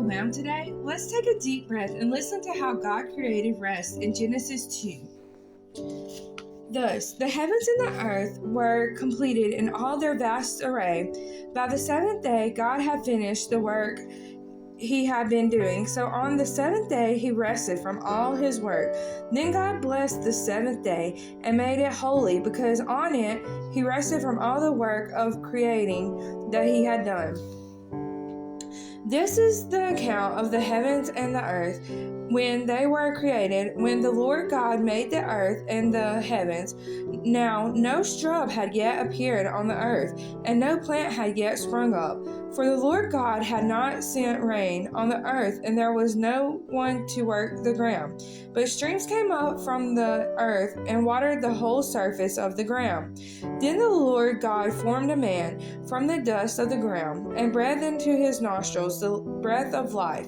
overwhelmed today? Let's take a deep breath and listen to how God created rest in Genesis 2. Thus, the heavens and the earth were completed in all their vast array. By the seventh day, God had finished the work he had been doing. So on the seventh day, he rested from all his work. Then God blessed the seventh day and made it holy, because on it he rested from all the work of creating that he had done. This is the account of the heavens and the earth when they were created, when the Lord God made the earth and the heavens. Now no shrub had yet appeared on the earth, and no plant had yet sprung up, for the Lord God had not sent rain on the earth, and there was no one to work the ground. But streams came up from the earth and watered the whole surface of the ground. Then the Lord God formed a man from the dust of the ground, and breathed into his nostrils the breath of life.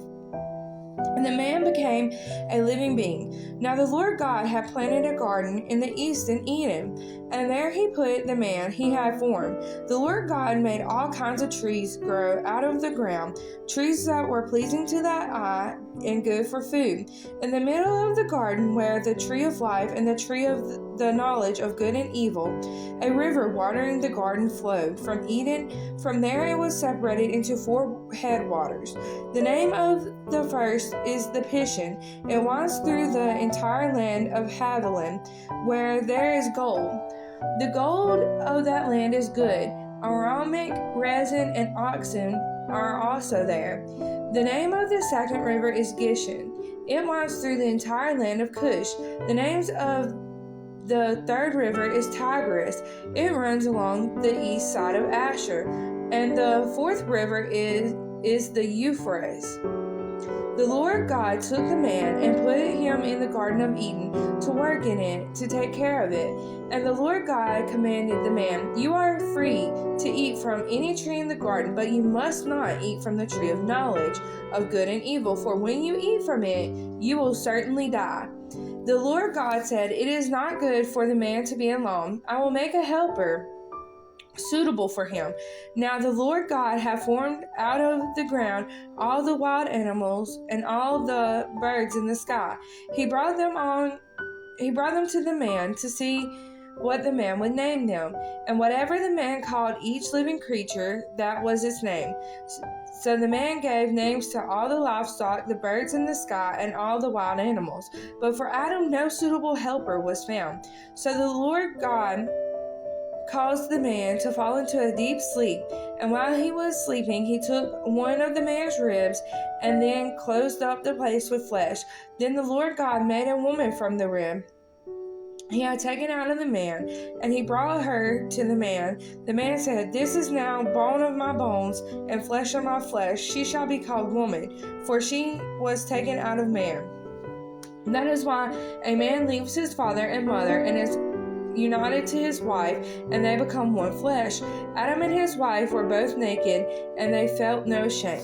And the man became a living being. Now the Lord God had planted a garden in the east in Eden, and there he put the man he had formed. The Lord God made all kinds of trees grow out of the ground, trees that were pleasing to the eye and good for food. In the middle of the garden were the tree of life and the tree of the knowledge of good and evil. A river watering the garden flowed from Eden. From there it was separated into 4 headwaters. The name of the first is the Pishon. It winds through the entire land of Havilah, where there is gold. The gold of that land is good. Aromatic, resin, and oxen are also there. The name of the second river is Gishon. It winds through the entire land of Cush. The names of the third river is Tigris. It runs along the east side of Asher. And the fourth river is the Euphrates. The Lord God took the man and put him in the Garden of Eden to work in it, to take care of it. And the Lord God commanded the man, "You are free to eat from any tree in the garden, but you must not eat from the tree of knowledge of good and evil, for when you eat from it, you will certainly die." The Lord God said, "It is not good for the man to be alone. I will make a helper suitable for him." Now the Lord God had formed out of the ground all the wild animals and all the birds in the sky. He brought them to the man to see what the man would name them. And whatever the man called each living creature, that was its name. So the man gave names to all the livestock, the birds in the sky, and all the wild animals. But for Adam no suitable helper was found. So the Lord God caused the man to fall into a deep sleep, and while he was sleeping, he took one of the man's ribs and then closed up the place with flesh. Then the Lord God made a woman from the rib he had taken out of the man, and he brought her to the man. The man said, "This is now bone of my bones and flesh of my flesh. She shall be called woman, for she was taken out of man." That is why a man leaves his father and mother and is united to his wife, and they become one flesh. Adam and his wife were both naked, and they felt no shame.